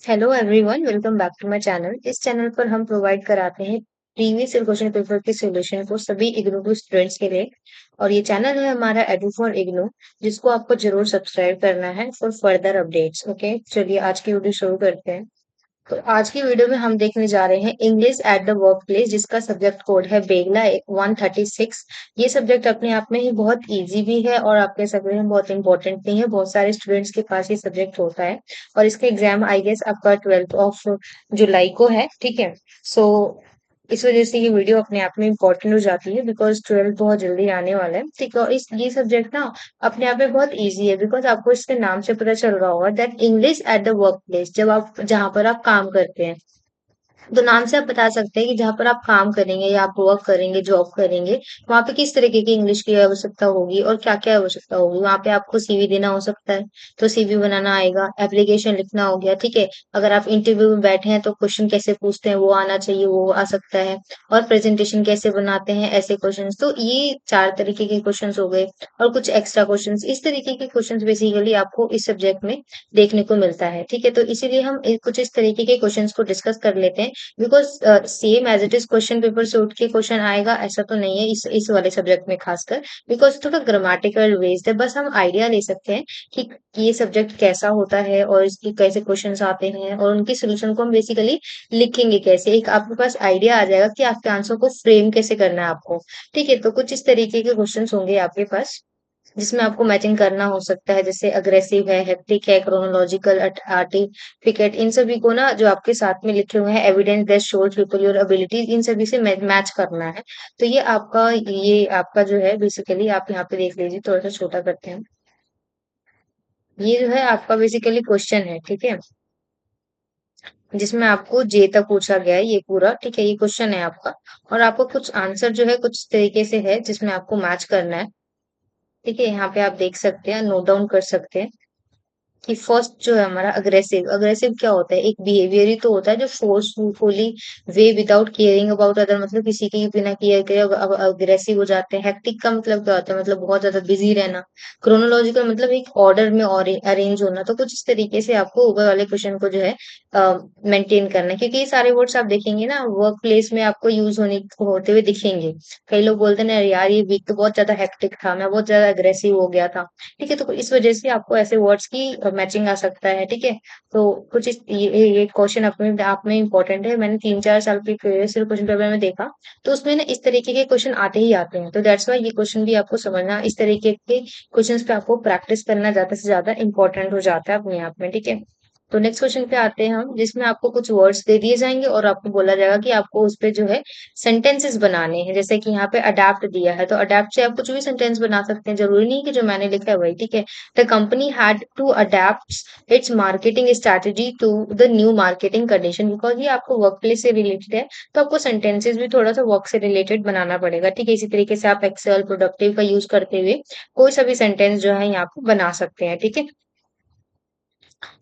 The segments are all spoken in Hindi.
Hello everyone, welcome back to my channel. इस चैनल पर हम प्रोवाइड कराते हैं प्रीवियस ईयर क्वेश्चन पेपर के सॉल्यूशन को सभी इग्नू के स्टूडेंट्स के लिए। और ये चैनल है हमारा एडू फॉर इग्नू, जिसको आपको जरूर सब्सक्राइब करना है फॉर फर्दर अपडेट्स। ओके, चलिए आज की वीडियो शुरू करते हैं। तो आज की वीडियो में हम देखने जा रहे हैं English at the work place, जिसका सब्जेक्ट कोड है बेगला 136। ये सब्जेक्ट अपने आप में ही बहुत इजी भी है और आप कह सकते हैं बहुत इंपॉर्टेंट नहीं है। बहुत सारे स्टूडेंट्स के पास ये सब्जेक्ट होता है और इसका एग्जाम आई गेस आपका 12 जुलाई को है। ठीक है। सो इस वजह से ये वीडियो अपने आप में इम्पोर्टेंट हो जाती है, बिकॉज 12 बहुत जल्दी आने वाला है। ठीक है। और इस ये सब्जेक्ट ना अपने आप में बहुत इजी है, बिकॉज आपको इसके नाम से पता चल रहा होगा that English at the work place, जब आप जहां पर आप काम करते हैं। तो नाम से आप बता सकते हैं कि जहाँ पर आप काम करेंगे या आप वर्क करेंगे, जॉब करेंगे, वहां पे किस तरीके की इंग्लिश की आवश्यकता होगी और क्या क्या आवश्यकता होगी। वहां पे आपको सीवी देना हो सकता है, तो सीवी बनाना आएगा। एप्लीकेशन लिखना हो गया। ठीक है। अगर आप इंटरव्यू में बैठे हैं तो क्वेश्चन कैसे पूछते हैं वो आना चाहिए, वो आ सकता है। और प्रेजेंटेशन कैसे बनाते हैं, ऐसे क्वेश्चन। तो ये 4 तरीके के क्वेश्चन हो गए और कुछ एक्स्ट्रा क्वेश्चन। इस तरीके के क्वेश्चन बेसिकली आपको इस सब्जेक्ट में देखने को मिलता है। ठीक है। तो इसीलिए हम कुछ इस तरीके के क्वेश्चंस को डिस्कस कर लेते हैं, because same as it is question paper से उठ के क्वेश्चन आएगा ऐसा तो नहीं है इस वाले सब्जेक्ट में खासकर। बिकॉज थोड़ा ग्रामेटिकल बेस्ड है, बस हम आइडिया ले सकते हैं कि ये सब्जेक्ट कैसा होता है और इसके कैसे क्वेश्चंस आते हैं और उनके सोल्यूशन को हम बेसिकली लिखेंगे कैसे। एक आपके पास आइडिया आ जाएगा कि आपके आंसर को फ्रेम कैसे करना है आपको। ठीक है। तो कुछ इस तरीके के क्वेश्चन होंगे आपके पास, जिसमें आपको मैचिंग करना हो सकता है। जैसे अग्रेसिव है, हेक्टिक है, क्रोनोलॉजिकल, आर्टिफिकेट, इन सभी को ना जो आपके साथ में लिखे हुए हैं, evidence that shows people your abilities, इन सभी से मैच करना है। तो ये आपका जो है बेसिकली आप यहाँ पे देख लीजिए, थोड़ा सा छोटा करते हैं। ये जो है आपका बेसिकली क्वेश्चन है। ठीक है। जिसमें आपको जे तक पूछा गया है ये पूरा। ठीक है। ये क्वेश्चन है आपका और आपको कुछ आंसर जो है कुछ तरीके से है जिसमें आपको मैच करना है। ठीक है। यहाँ पे आप देख सकते हैं, नोट डाउन कर सकते हैं कि फर्स्ट जो है हमारा अग्रेसिव। अग्रेसिव क्या होता है? एक बिहेवियर ही तो होता है जो forcefully way without caring about other, मतलब किसी की बिना केयर करे अग्रेसिव हो जाते हैं। हेक्टिक का मतलब क्या होता है? मतलब बहुत ज्यादा बिजी रहना। क्रोनोलॉजिकल मतलब एक ऑर्डर में और अरेंज होना। तो कुछ इस तरीके से आपको ऊपर वाले क्वेश्चन को जो है मेंटेन करना है, क्योंकि ये सारे वर्ड्स आप देखेंगे ना वर्क प्लेस में आपको यूज होते हुए दिखेंगे। कई लोग बोलते हैं ना, यार ये वीक तो बहुत ज्यादा हेक्टिक था, मैं बहुत ज्यादा अग्रेसिव हो गया था। ठीक है। तो इस वजह से आपको ऐसे वर्ड्स की मैचिंग आ सकता है। ठीक है। तो कुछ ये क्वेश्चन अपने आप में इंपॉर्टेंट है। मैंने 3-4 साल के प्रीवियस क्वेश्चन पेपर में देखा, तो उसमें ना इस तरीके के क्वेश्चन आते ही आते हैं। तो दैट्स वाई ये क्वेश्चन भी आपको समझना, इस तरीके के क्वेश्चंस पे आपको प्रैक्टिस करना ज्यादा से ज्यादा इंपॉर्टेंट हो जाता है अपने आप में। ठीक है। तो नेक्स्ट क्वेश्चन पे आते हैं हम, जिसमें आपको कुछ वर्ड्स दे दिए जाएंगे और आपको बोला जाएगा कि आपको उस पे जो है सेंटेंसेस बनाने हैं। जैसे कि यहाँ पे अडेप्ट दिया है, तो अडेप्ट से आप कुछ भी सेंटेंस बना सकते हैं, जरूरी नहीं कि जो मैंने लिखा है वही। ठीक है। The company had to adapt its marketing strategy to the new marketing condition. Because ये आपको वर्क प्लेस से रिलेटेड है, तो आपको सेंटेंसेस भी थोड़ा सा वर्क से रिलेटेड बनाना पड़ेगा। ठीक है। इसी तरीके से आप एक्सेल प्रोडक्टिव का यूज करते हुए कोई सा भी सेंटेंस जो है यहाँ पे बना सकते हैं। ठीक है।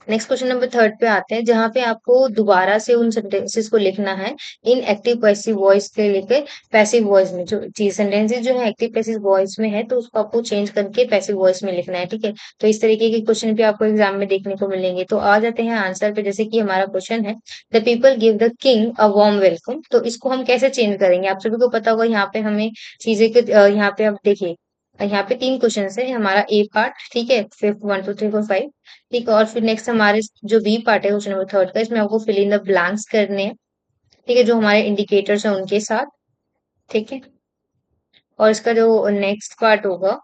नेक्स्ट क्वेश्चन नंबर थर्ड पे आते हैं, जहां पे आपको दोबारा से उन सेंटेंसेस को लिखना है इन एक्टिव पैसिव वॉइस के लेके पैसिव वॉइस में। जो चीज सेंटेंसेस जो है एक्टिव पैसिव वॉइस में है, तो उसको आपको चेंज करके पैसिव वॉइस में लिखना है। ठीक है। तो इस तरीके के क्वेश्चन भी आपको एग्जाम में देखने को मिलेंगे। तो आ जाते हैं आंसर पे। जैसे कि हमारा क्वेश्चन है, the people give the king a warm welcome. तो इसको हम कैसे चेंज करेंगे? आप सभी को पता होगा। यहाँ पे हमें चीजें यहाँ पे आप देखिए, यहाँ पे 3 क्वेश्चन है। हमारा ए पार्ट, ठीक है, फिफ्थ 1 2 3 4 5। ठीक है। और फिर नेक्स्ट हमारे जो बी पार्ट है क्वेश्चन नंबर थर्ड का, इसमें आपको फिल इन द ब्लैंक्स करने हैं। ठीक है। जो हमारे इंडिकेटर्स हैं उनके साथ। ठीक है। और इसका जो नेक्स्ट पार्ट होगा,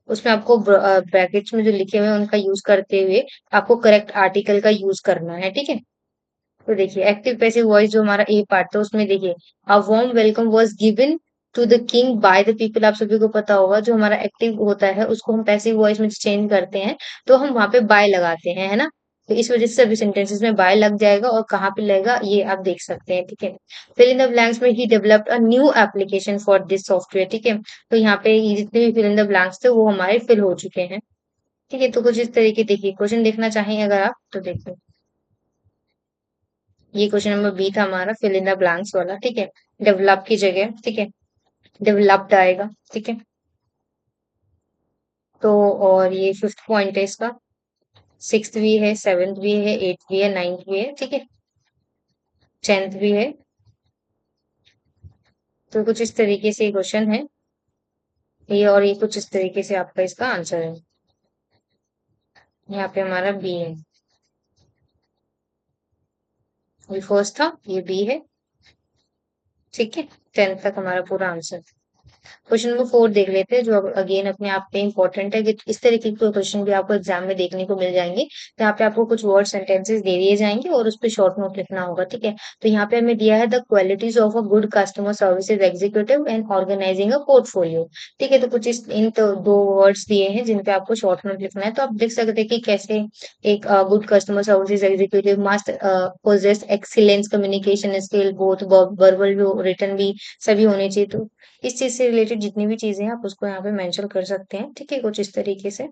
उसमें आपको ब्रैकेट्स में जो लिखे हुए हैं उनका यूज करते हुए आपको करेक्ट आर्टिकल का यूज करना है। ठीक है। तो देखिए, एक्टिव पैसिव वॉइस जो हमारा ए पार्ट था उसमें देखिए, a warm welcome was given to the king by the people. आप सभी को पता होगा जो हमारा एक्टिव होता है उसको हम पैसिव वॉइस में चेंज करते हैं, तो हम वहां पे बाय लगाते हैं, है ना। तो इस वजह से सभी सेंटेंसेस में बाय लग जाएगा। और कहाँ पे लगेगा ये आप देख सकते हैं। ठीक है। फिल इन द ब्लैंक्स में ही developed a new application for this software. ठीक है। तो यहाँ पे ये जितने भी फिल इन द ब्लैंक्स थे वो हमारे फिल हो चुके हैं। ठीक है। तो कुछ इस तरीके देखिए, क्वेश्चन देखना चाहें अगर आप तो देखिए, ये क्वेश्चन नंबर बी था हमारा, फिल इन द ब्लैंक्स वाला। ठीक है। डेवलप की जगह, ठीक है, डेवलप्ड आएगा। ठीक है। तो और ये फिफ्थ पॉइंट है इसका। सिक्स्थ भी है, सेवेंथ भी है, एट्थ भी है, नाइन्थ भी है, ठीक है, 10th भी है। तो कुछ इस तरीके से क्वेश्चन है ये, और ये कुछ इस तरीके से आपका इसका आंसर है। यहाँ पे हमारा बी है, ये फर्स्ट था, ये बी है, ठीक है। 10th तक हमारा पूरा आंसर। क्वेश्चन नंबर 4 देख लेते हैं, जो अगेन अपने आप पे इंपॉर्टेंट है कि इस तरीके के क्वेश्चन भी आपको एग्जाम में देखने को मिल जाएंगे, जहाँ पे आपको कुछ वर्ड सेंटेंसेस दे दिए जाएंगे और उस पे शॉर्ट नोट लिखना होगा, ठीक है। तो यहाँ पे हमें दिया है the qualities of a good customer services executive and organising a portfolio, ठीक है। तो कुछ इन तो दो वर्ड्स दिए हैं जिन पे आपको शॉर्ट नोट लिखना है, तो आप देख सकते हैं कि कैसे एक good customer services executive must possess excellence communication skill, both verbal भी रिटन भी, सभी होने चाहिए। तो इस चीज से रिलेटेड जितनी भी चीजें हैं आप उसको यहाँ पे मेंशन कर सकते हैं, ठीक है, कुछ इस तरीके से।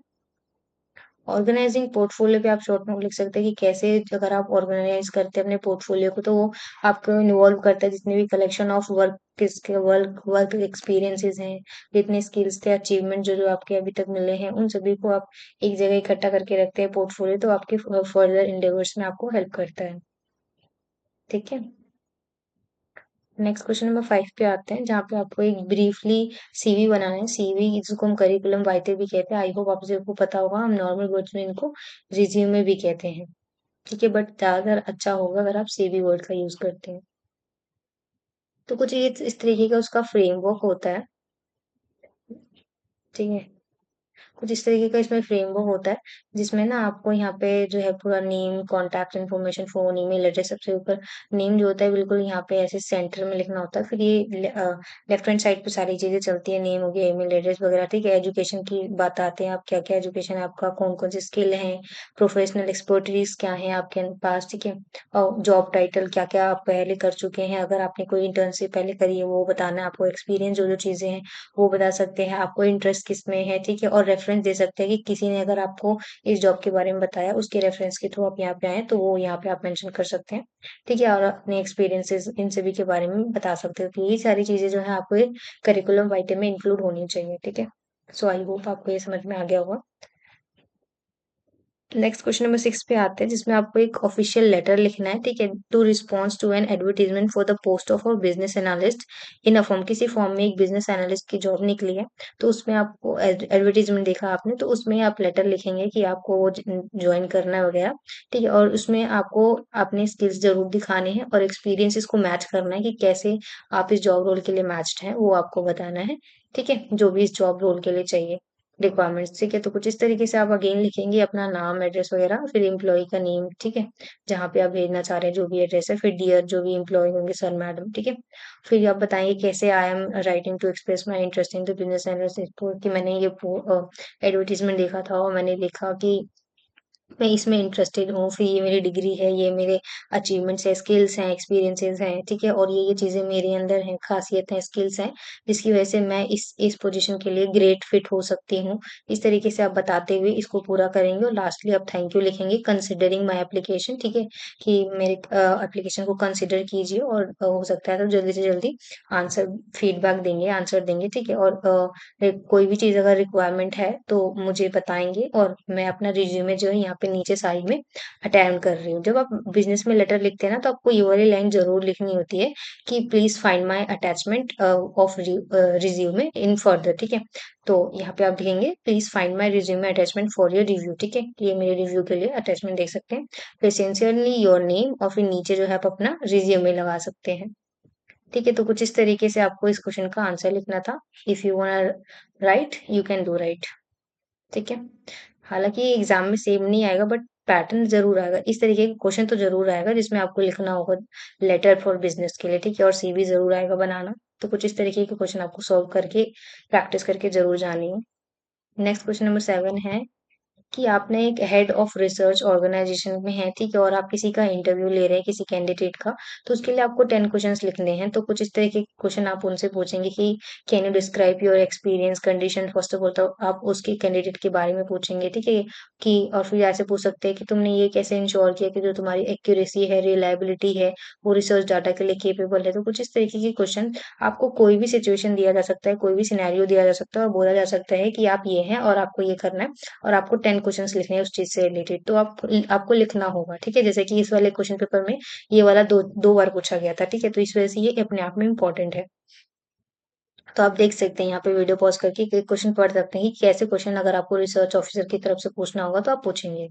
ऑर्गेनाइजिंग पोर्टफोलियो पे आप शॉर्ट नोट लिख सकते हैं कि कैसे अगर आप ऑर्गेनाइज करते हैं अपने पोर्टफोलियो को, तो वो आपको इन्वॉल्व करता है जितने भी कलेक्शन ऑफ वर्क, किसके वर्क वर्क एक्सपीरियंसेस हैं, जितने स्किल्स थे, अचीवमेंट जो जो आपके अभी तक मिले हैं, उन सभी को आप एक जगह इकट्ठा करके रखते हैं पोर्टफोलियो, तो आपके फर्दर इंडेवर्स में आपको हेल्प करता है, ठीक है। नेक्स्ट क्वेश्चन नंबर 5 पे आते हैं, जहाँ पे आपको एक ब्रीफली सीवी बनाना है। सीवी जिसको हम करिकुलम वाइटे भी कहते हैं, आई होप आप सबको पता होगा, हम नॉर्मल वर्ड्स में इनको रिज्यूमे भी कहते हैं, ठीक है, बट ज्यादा अच्छा होगा अगर आप सीवी वर्ड का यूज करते हैं। तो कुछ ये इस तरीके का उसका फ्रेमवर्क होता है, ठीक है। कुछ इस तरीके का इसमें फ्रेमवर्क होता है, जिसमें ना आपको यहाँ पे जो है पूरा name, contact information, phone, email address, सबसे ऊपर नेम जो होता है बिल्कुल यहाँ पे ऐसे सेंटर में लिखना होता है। फिर ये लेफ्ट हैंड साइड पे सारी चीजें चलती है, नेम हो गया, ईमेल एड्रेस वगैरह, ठीक है। एजुकेशन की बात आते हैं, आप क्या क्या एजुकेशन है आपका, कौन कौन से स्किल है, प्रोफेशनल एक्सपर्टीज क्या है आपके पास, ठीक है। और जॉब टाइटल क्या क्या आप पहले कर चुके हैं, अगर आपने कोई इंटर्नशिप पहले करी है वो बताना है आपको, एक्सपीरियंस जो जो चीजें हैं वो बता सकते हैं, आपको इंटरेस्ट किस में है, ठीक है। और रेफरेंस दे सकते हैं कि किसी ने अगर आपको इस जॉब के बारे में बताया, उसके रेफरेंस के थ्रू आप यहाँ पे आए, तो वो यहाँ पे आप मेंशन कर सकते हैं, ठीक है। और अपने एक्सपीरियंसेस इन सभी के बारे में बता सकते हो, तो ये सारी चीजें जो है आपको करिकुलम वाइटे में इंक्लूड होनी चाहिए, ठीक है। सो आई होप आपको ये समझ में आ गया होगा। नेक्स्ट क्वेश्चन नंबर 6 पे आते हैं, जिसमें आपको एक ऑफिशियल लेटर लिखना है, ठीक है, to response to an advertisement for the post of और business analyst in a form. किसी फॉर्म में एक बिजनेस एनालिस्ट की जॉब निकली है, तो उसमें आपको एडवर्टीजमेंट देखा आपने, तो उसमें आप लेटर लिखेंगे कि आपको वो ज्वाइन करना है वगैरह, ठीक है। और उसमें आपको अपने स्किल्स जरूर दिखाने हैं और एक्सपीरियंस इसको मैच करना है कि कैसे आप इस जॉब रोल के लिए मैच्ड हैं, वो आपको बताना है, ठीक है, जो भी इस जॉब रोल के लिए चाहिए रिक्वायरमेंट्स, ठीक है। तो कुछ इस तरीके से आप अगेन लिखेंगे अपना नाम, एड्रेस वगैरह, फिर एम्प्लॉय का नेम, ठीक है, जहाँ पे आप भेजना चाह रहे हैं जो भी एड्रेस है, फिर डियर जो भी एम्प्लॉय होंगे, सर, मैडम, ठीक है। फिर आप बताएंगे कैसे I am writing to express my interest in the business analyst, कि मैंने ये एडवर्टीजमेंट देखा था और मैंने लिखा कि मैं इसमें इंटरेस्टेड हूँ, फिर ये मेरी डिग्री है, ये मेरे अचीवमेंट्स है, स्किल्स हैं, एक्सपीरियंसेस हैं, ठीक है, और ये चीजें मेरे अंदर हैं, खासियत हैं, स्किल्स हैं, जिसकी वजह से मैं इस पोजीशन के लिए ग्रेट फिट हो सकती हूँ। इस तरीके से आप बताते हुए इसको पूरा करेंगे और लास्टली आप थैंक यू लिखेंगे, कंसिडरिंग माई एप्लीकेशन, ठीक है, कि मेरे एप्लीकेशन को कंसिडर कीजिए, और हो सकता है तो जल्दी से जल्दी आंसर फीडबैक देंगे, आंसर देंगे, ठीक है। और कोई भी चीज अगर रिक्वायरमेंट है तो मुझे बताएंगे, और मैं अपना रिज्यूमे जो है यहाँ पे नीचे साइड में अटैच कर रही हूँ। जब आप बिजनेस में लेटर लिखते हैं ना, तो आपको ये वाली लाइन जरूर लिखनी होती है कि please find my attachment of resume in further, ठीक है। तो यहाँ पे आप लिखेंगे please find my resume attachment for your review, ठीक है, ये मेरे रिव्यू के लिए अटैचमेंट देख सकते हैं। फिर सिंसियरली योर नेम, और फिर नीचे जो है आप अपना रिज्यूमे लगा सकते हैं, ठीक है। तो कुछ इस तरीके से आपको इस क्वेश्चन का आंसर लिखना था। If you want right, you can do right, ठीक है। हालांकि एग्जाम में सेम नहीं आएगा, बट पैटर्न जरूर आएगा, इस तरीके का क्वेश्चन तो जरूर आएगा जिसमें आपको लिखना होगा लेटर फॉर बिजनेस के लिए, ठीक है, और सीवी जरूर आएगा बनाना। तो कुछ इस तरीके के क्वेश्चन आपको सॉल्व करके प्रैक्टिस करके जरूर जानी है। नेक्स्ट क्वेश्चन नंबर 7 है कि आपने एक हेड ऑफ रिसर्च ऑर्गेनाइजेशन में है, ठीक है, और आप किसी का इंटरव्यू ले रहे हैं किसी कैंडिडेट का, तो उसके लिए आपको 10 क्वेश्चंस लिखने हैं। तो कुछ इस तरह के क्वेश्चन आप उनसे पूछेंगे कि can you describe your experience condition first of all, तो आप उसके कैंडिडेट के बारे में पूछेंगे, ठीक है, कि और फिर ऐसे पूछ सकते हैं कि तुमने ये कैसे इंश्योर किया कि जो तुम्हारी एक्यूरेसी है, रिलायबिलिटी है, वो रिसर्च डाटा के लिए केपेबल है। तो कुछ इस तरीके के क्वेश्चन, आपको कोई भी सिचुएशन दिया जा सकता है, कोई भी सिनेरियो दिया जा सकता है और बोला जा सकता है कि आप ये हैं और आपको ये करना है, और आपको 10 क्वेश्चंस लिखने हैं उस चीज से रिलेटेड, तो आपको लिखना होगा, ठीक है। जैसे कि इस वाले क्वेश्चन पेपर में ये वाला दो दो बार पूछा गया था, ठीक है, तो इस वजह से ये अपने आप में इम्पोर्टेंट है। तो आप देख सकते हैं यहाँ पे वीडियो पॉज करके क्वेश्चन पढ़ सकते हैं कि कैसे क्वेश्चन अगर आपको रिसर्च ऑफिसर की तरफ से पूछना होगा तो आप पूछेंगे।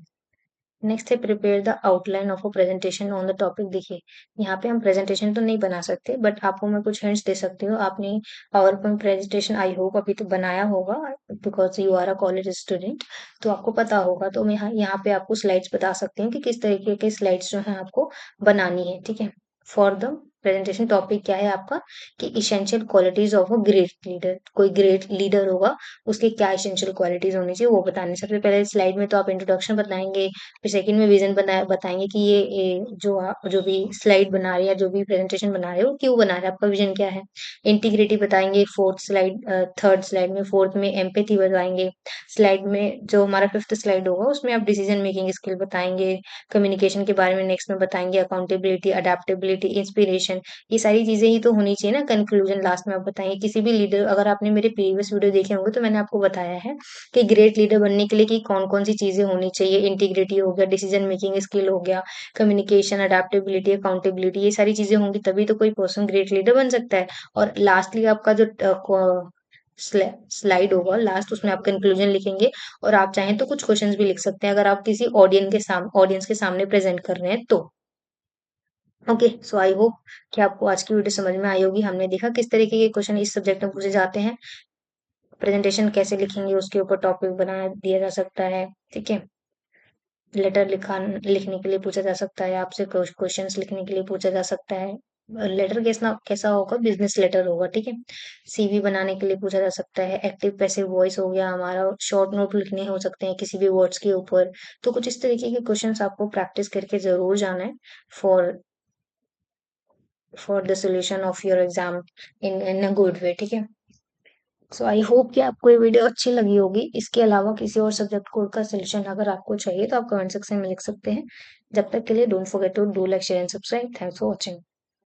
नेक्स्ट है prepare the outline of a presentation on the topic. देखिए, यहाँ पे हम प्रेजेंटेशन तो नहीं बना सकते, बट आपको मैं कुछ हिंट्स दे सकती हूँ। आपने power point presentation I hope अभी तो बनाया होगा, because you are a college student, तो आपको पता होगा। तो मैं यहाँ पे आपको स्लाइड्स बता सकती हूँ कि किस तरीके के स्लाइड्स जो है आपको बनानी है, ठीक है। फॉर द प्रेजेंटेशन टॉपिक क्या है आपका, कि essential qualities of a great leader. कोई ग्रेट लीडर होगा, उसके क्या इसेंशियल क्वालिटीज होनी चाहिए वो बताने। सबसे पहले स्लाइड में तो आप इंट्रोडक्शन बताएंगे, फिर सेकंड में विजन बताएंगे कि ये जो आप जो भी स्लाइड बना रहे हैं या जो भी प्रेजेंटेशन बना रहे हो क्यों बना रहे हैं, आपका विजन क्या है। इंटीग्रिटी बताएंगे फोर्थ स्लाइड, थर्ड स्लाइड में, फोर्थ में एम्पैथी बताएंगे। स्लाइड में जो हमारा फिफ्थ स्लाइड होगा उसमें आप डिसीजन मेकिंग स्किल बताएंगे, कम्युनिकेशन के बारे में नेक्स्ट में बताएंगे, अकाउंटेबिलिटी, अडेप्टेबिलिटी, इंस्पिरेशन, ये सारी चीजें ही तो होनी चाहिए ना। कंक्लूजन लास्ट में आप बताएंगे। किसी भी लीडर, अगर आपने मेरे प्रीवियस वीडियो देखे होंगे तो मैंने आपको बताया है कि ग्रेट लीडर बनने के लिए कि कौन कौन सी चीजें होनी चाहिए। इंटीग्रिटी हो गया, डिसीजन मेकिंग स्किल हो गया, कम्युनिकेशन, अडेप्टेबिलिटी, अकाउंटेबिलिटी, ये सारी चीजें होंगी तभी तो कोई पर्सन ग्रेट लीडर बन सकता है। और लास्टली आपका जो स्लाइड होगा लास्ट, उसमें आप कंक्लूजन लिखेंगे। और आप चाहें तो कुछ क्वेश्चंस भी लिख सकते हैं अगर आप किसी ऑडियंस के सामने प्रेजेंट कर रहे हैं तो। ओके, सो आई होप कि आपको आज की वीडियो समझ में आई होगी। हमने देखा किस तरीके के क्वेश्चन इस सब्जेक्ट में पूछे जाते हैं, प्रेजेंटेशन कैसे लिखेंगे उसके ऊपर टॉपिक बना दिया जा सकता है, ठीक है। लेटर लिखने के लिए पूछा जा सकता है आपसे, क्वेश्चंस लिखने के लिए पूछा जा सकता है। लेटर कैसा कैसा होगा, बिजनेस लेटर होगा, ठीक है। सीवी बनाने के लिए पूछा जा सकता है। एक्टिव पैसिव वॉइस हो गया हमारा, शॉर्ट नोट लिखने हो सकते हैं किसी भी वर्ड्स के ऊपर। तो कुछ इस तरीके के क्वेश्चंस आपको प्रैक्टिस करके जरूर जाना है for the solution of your exam in a good way, ठीक है। सो आई होप कि आपको ये वीडियो अच्छी लगी होगी। इसके अलावा किसी और सब्जेक्ट कोड का सोल्यूशन अगर आपको चाहिए तो आप कमेंट सेक्शन में लिख सकते हैं। जब तक के लिए don't forget to do like share and subscribe. Thanks for watching.